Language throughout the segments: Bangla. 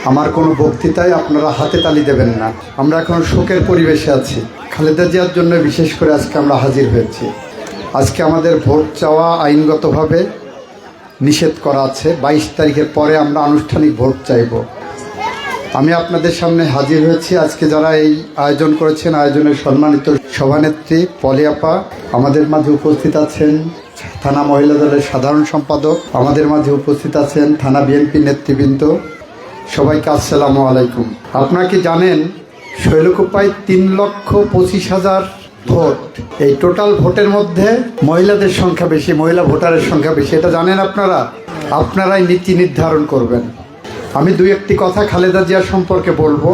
আমার কোনো বক্তৃতায় আপনারা হাতে তালি দেবেন না। আমরা এখন শোকের পরিবেশে আছি। খালেদা জিয়ার জন্য বিশেষ করে আজকে আমরা হাজির হয়েছি। আজকে আমাদের ভোট চাওয়া আইনগতভাবে নিষেধ করা আছে। 22 তারিখের পরে আমরা আনুষ্ঠানিক ভোট চাইব। আমি আপনাদের সামনে হাজির হয়েছি। আজকে যারা এই আয়োজন করেছেন, আয়োজনের সম্মানিত সভানেত্রী পলি আপা, আমাদের মাঝে উপস্থিত আছেন থানা মহিলা দলের সাধারণ সম্পাদক, আমাদের মাঝে উপস্থিত আছেন থানা বিএনপি নেতৃবৃন্দ, সবাইকে আসসালামু আলাইকুম। আপনারা কি জানেন শৈলকুপায় 3,25,000 ভোট, এই টোটাল ভোটের মধ্যে মহিলাদের সংখ্যা বেশি, মহিলা ভোটারের সংখ্যা বেশি। এটা জানেন আপনারা? আপনারাই নীতি নির্ধারণ করবেন। আমি দুই একটি কথা খালেদা জিয়া সম্পর্কে বলবো।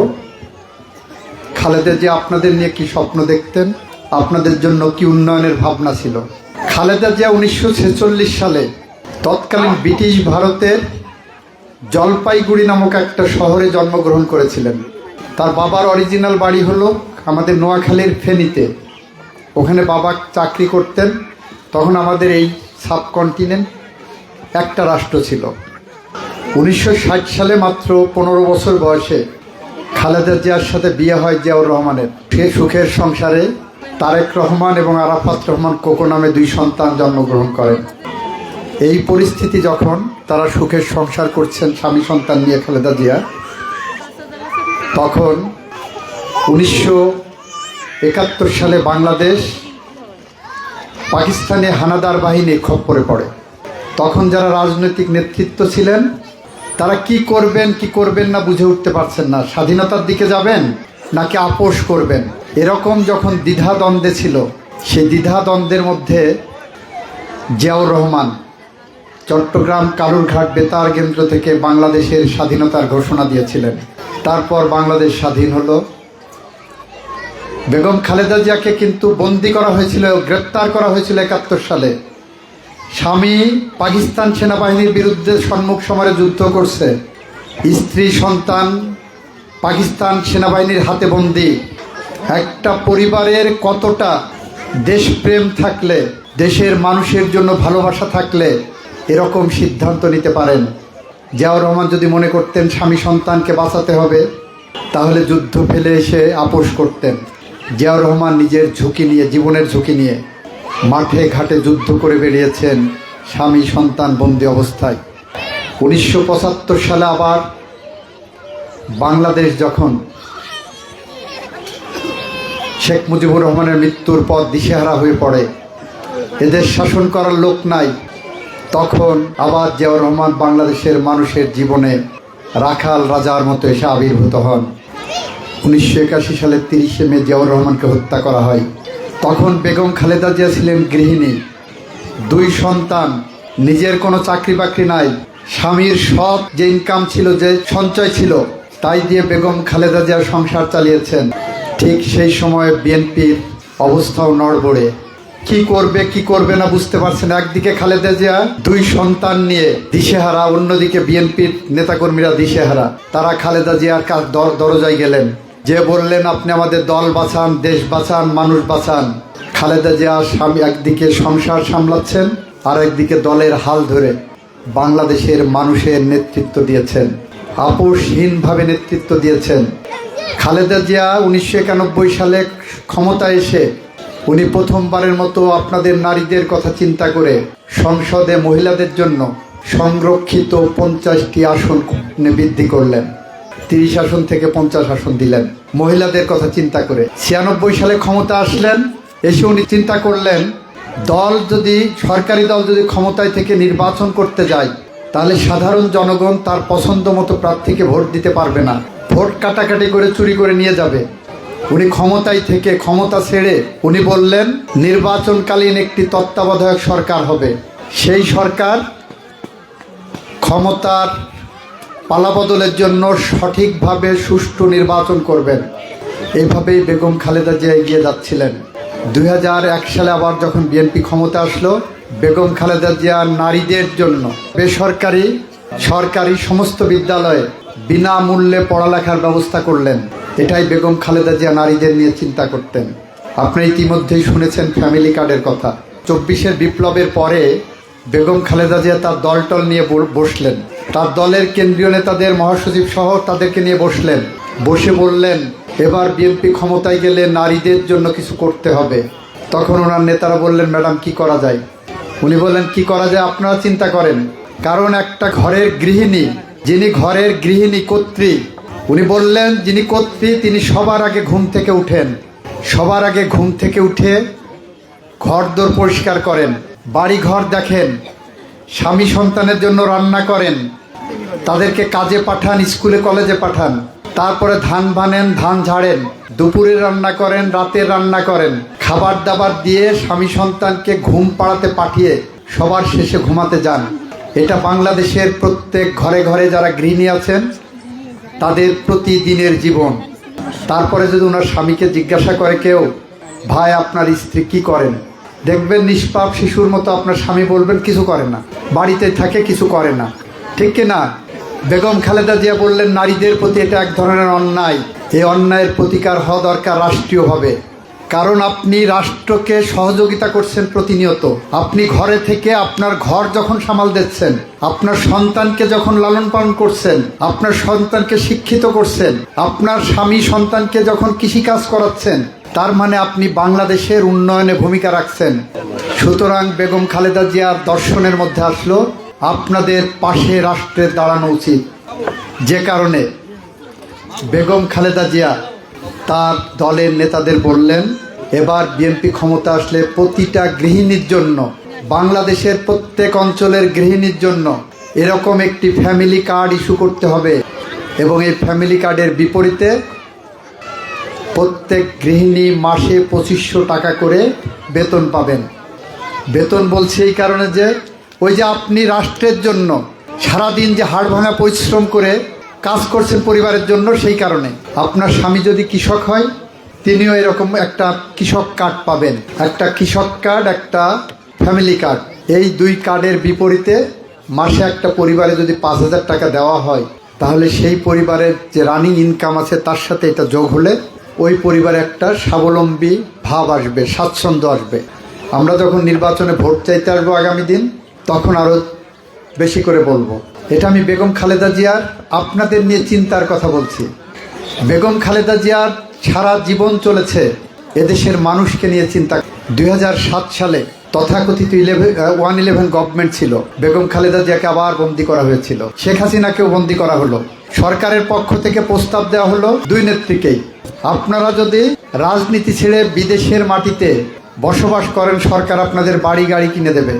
খালেদা জিয়া আপনাদের নিয়ে কি স্বপ্ন দেখতেন, আপনাদের জন্য কি উন্নয়নের ভাবনা ছিল। খালেদা জিয়া 1946 সালে তৎকালীন ব্রিটিশ ভারতের জলপাইগুড়ি নামক একটা শহরে জন্মগ্রহণ করেছিলেন। তার বাবার অরিজিনাল বাড়ি হলো আমাদের নোয়াখালীর ফেনীতে। ওখানে বাবা চাকরি করতেন। তখন আমাদের এই সাবকন্টিনেন্ট একটা রাষ্ট্র ছিল। 1960 সালে মাত্র 15 বছর বয়সে খালেদা জিয়ার সাথে বিয়ে হয় জিয়াউর রহমানের। সে সুখের সংসারে তারেক রহমান এবং আরাফাত রহমান কোকো নামে 2 সন্তান জন্মগ্রহণ করেন। এই পরিস্থিতি যখন তারা সুখের সংসার করছেন স্বামী সন্তান নিয়ে খালেদা জিয়া, তখন 1971 সালে বাংলাদেশ পাকিস্তানি হানাদার বাহিনীর খপ্পরে পড়ে। তখন যারা রাজনৈতিক নেতৃত্ব ছিলেন তারা কি করবেন কি করবেন না বুঝে উঠতে পারছেন না। স্বাধীনতার দিকে যাবেন নাকি আপোষ করবেন, এরকম যখন দ্বিধাদ্বন্দ্বে ছিল, সেই দ্বিধাদ্বন্দ্বের মধ্যে জিয়াউর রহমান চট্টগ্রাম কালুরঘাট বেতার কেন্দ্র থেকে বাংলাদেশের স্বাধীনতার ঘোষণা দিয়েছিলেন। তারপর বাংলাদেশ স্বাধীন হলো। বেগম খালেদা জিয়াকে কিন্তু বন্দি করা হয়েছিল, গ্রেপ্তার করা হয়েছিল 71 সালে। স্বামী পাকিস্তান সেনাবাহিনীর বিরুদ্ধে সম্মুখ সমরে যুদ্ধ করছে, স্ত্রী সন্তান পাকিস্তান সেনাবাহিনীর হাতে বন্দি। একটা পরিবারের কতটা দেশপ্রেম থাকলে, দেশের মানুষের জন্য ভালোবাসা থাকলে এরকম সিদ্ধান্ত নিতে পারেন। জিয়াউর রহমান যদি মনে করতেন স্বামী সন্তানকে বাঁচাতে হবে, তাহলে যুদ্ধ ফেলে এসে আপোষ করতেন। জিয়াউর রহমান নিজের ঝুঁকি নিয়ে, জীবনের ঝুঁকি নিয়ে মাঠে ঘাটে যুদ্ধ করে বেরিয়েছেন স্বামী সন্তান বন্দি অবস্থায়। 1975 সালে আবার বাংলাদেশ যখন শেখ মুজিবুর রহমানের মৃত্যুর পর দিশেহারা হয়ে পড়ে, এদের শাসন করার লোক নাই, তখন আবার জিয়াউর রহমান বাংলাদেশের মানুষের জীবনে রাখাল রাজার মতো এসে আবির্ভূত হন। 1981 সালের 30শে মে জিয়াউর রহমানকে হত্যা করা হয়। তখন বেগম খালেদা জিয়া ছিলেন গৃহিণী, 2 সন্তান, নিজের কোনো চাকরি বাকরি নাই। স্বামীর সব যে ইনকাম ছিল, যে সঞ্চয় ছিল, তাই দিয়ে বেগম খালেদা জিয়া সংসার চালিয়েছেন। ঠিক সেই সময় বিএনপির অবস্থাও নড়বড়ে। কি করবে কি করবে না বুঝতে পারছেন। একদিকে খালেদা জিয়া 2 সন্তান নিয়ে দিশেহারা, অন্যদিকে বিএনপির নেতাকর্মীরা দিশেহারা। তারা খালেদা জিয়ার দরজায় গেলেন, যে বললেন আপনি আমাদের দল বাঁচান, দেশ বাঁচান, মানুষ বাঁচান। খালেদা জিয়া স্বামী একদিকে সংসার সামলাচ্ছেন, আর একদিকে দলের হাল ধরে বাংলাদেশের মানুষের নেতৃত্ব দিয়েছেন, আপোষহীনভাবে নেতৃত্ব দিয়েছেন। খালেদা জিয়া 1991 সালে ক্ষমতায় এসে উনি প্রথমবারের মতো আপনাদের নারীদের কথা চিন্তা করে সংসদে মহিলাদের জন্য সংরক্ষিত 50টি আসন বৃদ্ধি করলেন। 30 আসন থেকে 50 আসন দিলেন মহিলাদের কথা চিন্তা করে। 96 সালে ক্ষমতা আসলেন, এসে উনি চিন্তা করলেন দল যদি, সরকারি দল যদি ক্ষমতায় থেকে নির্বাচন করতে যায়, তাহলে সাধারণ জনগণ তার পছন্দ মতো প্রার্থীকে ভোট দিতে পারবে না, ভোট কাটাকাটি করে চুরি করে নিয়ে যাবে। উনি ক্ষমতায় থেকে, ক্ষমতা ছেড়ে উনি বললেন নির্বাচনকালীন একটি তত্ত্বাবধায়ক সরকার হবে। সেই সরকার ক্ষমতার পালাবদলের জন্য সঠিকভাবে সুষ্ঠু নির্বাচন করবেন। এইভাবেই বেগম খালেদা জিয়া এগিয়ে যাচ্ছিলেন। 2001 সালে আবার যখন বিএনপি ক্ষমতা আসলো, বেগম খালেদা জিয়া নারীদের জন্য বেসরকারি, সরকারি সমস্ত বিদ্যালয়ে বিনামূল্যে পড়ালেখার ব্যবস্থা করলেন। এটাই বেগম খালেদা জিয়া নারীদের নিয়ে চিন্তা করতেন। আপনি ইতিমধ্যেই শুনেছেন ফ্যামিলি কার্ডের কথা। 24-এর বিপ্লবের পরে বেগম খালেদা জিয়া তার দলটল নিয়ে বসলেন। তার দলের কেন্দ্রীয় নেতাদের, মহাসচিব সহ তাদেরকে নিয়ে বসলেন। বসে বললেন, এবার বিএনপি ক্ষমতায় গেলে নারীদের জন্য কিছু করতে হবে। তখন ওনার নেতারা বললেন, ম্যাডাম কি করা যায়? উনি বললেন, কি করা যায় আপনারা চিন্তা করেন। কারণ একটা ঘরের গৃহিণী, যিনি ঘরের গৃহিণী কর্ত্রী, উনি বললেন যিনি কর্ত্রী তিনি সবার আগে ঘুম থেকে উঠেন। সবার আগে ঘুম থেকে উঠে ঘরদোর পরিষ্কার করেন, বাড়ি ঘর দেখেন, স্বামী সন্তানের জন্য রান্না করেন, তাদেরকে কাজে পাঠান, স্কুলে কলেজে পাঠান, তারপরে ধান ভানেন, ধান ঝাড়েন, দুপুরে রান্না করেন, রাতে রান্না করেন, খাবার দাবার দিয়ে স্বামী সন্তানকে ঘুম পাড়াতে পাঠিয়ে সবার শেষে ঘুমাতে যান। এটা বাংলাদেশের প্রত্যেক ঘরে ঘরে যারা গৃহিণী আছেন তাদের প্রতিদিনের জীবন। তারপরে যদি ওনার স্বামীকে জিজ্ঞাসা করে কেউ, ভাই আপনার স্ত্রী কি করেন, দেখবেন নিষ্পাপ শিশুর মতো আপনার স্বামী বলবেন কিছু করে না, বাড়িতে থাকে, কিছু করে না। ঠিক কি না? বেগম খালেদা জিয়া বললেন নারীদের প্রতি এটা এক ধরনের অন্যায়। এই অন্যায়ের প্রতিকার হওয়া দরকার রাষ্ট্রীয়ভাবে। কারণ আপনি রাষ্ট্রকে সহযোগিতা করছেন প্রতিনিয়ত। আপনি ঘরে থেকে আপনার ঘর যখন সামাল দিচ্ছেন, আপনার সন্তানকে যখন লালন পালন করছেন, আপনার সন্তানকে শিক্ষিত করছেন, আপনার স্বামী সন্তানকে যখন কৃষিকাজ করাচ্ছেন, তার মানে আপনি বাংলাদেশের উন্নয়নে ভূমিকা রাখছেন। সুতরাং বেগম খালেদা জিয়ার দর্শনের মধ্যে আসলো আপনাদের পাশে রাষ্ট্রের দাঁড়ানো উচিত। যে কারণে বেগম খালেদা জিয়া তার দলের নেতাদের বললেন, এবার বিএনপি ক্ষমতা আসলে প্রতিটা গৃহিণীর জন্য, বাংলাদেশের প্রত্যেক অঞ্চলের গৃহিণীর জন্য এরকম একটি ফ্যামিলি কার্ড ইস্যু করতে হবে এবং এই ফ্যামিলি কার্ডের বিপরীতে প্রত্যেক গৃহিণী মাসে 2500 টাকা করে বেতন পাবেন। বেতন বলছি এই কারণে যে ওই যে আপনি রাষ্ট্রের জন্য সারাদিন যে হাড় ভাঙা পরিশ্রম করে কাজ করছেন পরিবারের জন্য, সেই কারণে আপনার স্বামী যদি কৃষক হয় তিনিও এরকম একটা কৃষক কার্ড পাবেন। একটা কৃষক কার্ড, একটা ফ্যামিলি কার্ড। এই দুই কার্ডের বিপরীতে মাসে একটা পরিবারে যদি 5000 টাকা দেওয়া হয়, তাহলে সেই পরিবারের যে রানিং ইনকাম আছে তার সাথে এটা যোগ হলে ওই পরিবারে একটা স্বাবলম্বী ভাব আসবে, স্বাচ্ছন্দ্য আসবে। আমরা যখন নির্বাচনে ভোট চাইতে আসবো আগামী দিন, তখন আরও বেশি করে বলবো। এটা আমি বেগম খালেদা জিয়ার আপনাদের নিয়ে চিন্তার কথা বলছি। বেগম খালেদা জিয়ার সারা জীবন চলেছে এদেশের মানুষকে নিয়ে চিন্তা। 2007 সালে তথাকথিত 111 গভর্নমেন্ট ছিল। বেগম খালেদা জিয়াকে আবার বন্দী করা হয়েছিল, শেখ হাসিনাকেও বন্দী করা হলো। সরকারের পক্ষ থেকে প্রস্তাব দেওয়া হলো দুই নেত্রীকেই, আপনারা যদি রাজনীতি ছেড়ে বিদেশের মাটিতে বসবাস করেন, সরকার আপনাদের বাড়ি গাড়ি কিনে দেবে,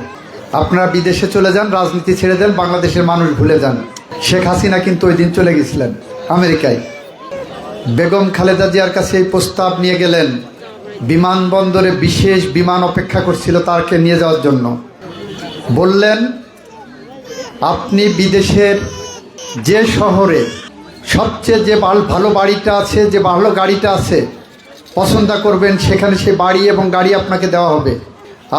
আপনারা বিদেশে চলে যান, রাজনীতি ছেড়ে দেন, বাংলাদেশের মানুষ ভুলে যান। শেখ হাসিনা কিন্তু ওই দিন চলে গেছিলেন আমেরিকায়। বেগম খালেদা জিয়ার কাছে এই প্রস্তাব নিয়ে গেলেন। বিমানবন্দরে বিশেষ বিমান অপেক্ষা করছিল তাকে নিয়ে যাওয়ার জন্য। বললেন, আপনি বিদেশের যে শহরে সবচেয়ে যে ভালো বাড়িটা আছে, যে ভালো গাড়িটা আছে, পছন্দ করবেন, সেখানে সে বাড়ি এবং গাড়ি আপনাকে দেওয়া হবে।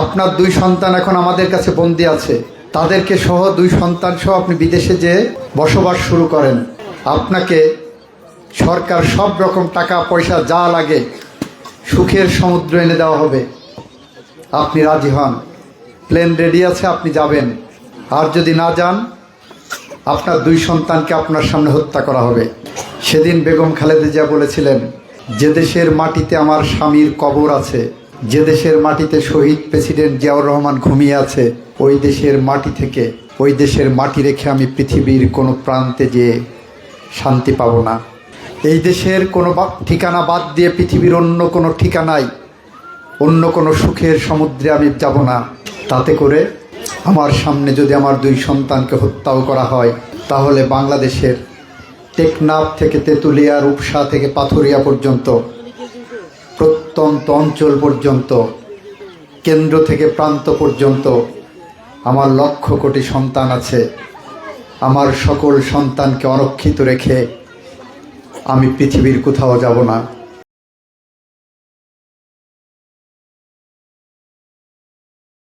আপনার 2 সন্তান এখন আমাদের কাছে বন্দী আছে, তাদেরকে সহ 2 সন্তান সহ আপনি বিদেশে যেয়ে বসবাস শুরু করেন। আপনাকে সরকার সব রকম টাকা পয়সা যা লাগে সুখের সমুদ্র এনে দেওয়া হবে। আপনি রাজি হন, প্লেন রেডি আছে, আপনি যাবেন। আর যদি না যান, আপনার 2 সন্তানকে আপনার সামনে হত্যা করা হবে। সেদিন বেগম খালেদা জিয়া বলেছিলেন, যে দেশের মাটিতে আমার স্বামীর কবর আছে, যে দেশের মাটিতে শহীদ প্রেসিডেন্ট জিয়াউর রহমান ঘুমিয়ে আছে, ওই দেশের মাটি থেকে, ওই দেশের মাটি রেখে আমি পৃথিবীর কোনো প্রান্তে যেয়ে শান্তি পাব না। এই দেশের কোনো ঠিকানা বাদ দিয়ে পৃথিবীর অন্য কোনো ঠিকানায়, অন্য কোনো সুখের সমুদ্রে আমি যাব না। তাতে করে আমার সামনে যদি আমার 2 সন্তানকে হত্যাও করা হয়, তাহলে বাংলাদেশের টেকনাফ থেকে তেঁতুলিয়া, রূপসা থেকে পাথুরিয়া পর্যন্ত, প্রত্যন্ত অঞ্চল পর্যন্ত, কেন্দ্র থেকে প্রান্ত পর্যন্ত আমার লক্ষ কোটি সন্তান আছে। আমার সকল সন্তানকে অরক্ষিত রেখে আমি পৃথিবীর কোথাও যাব না।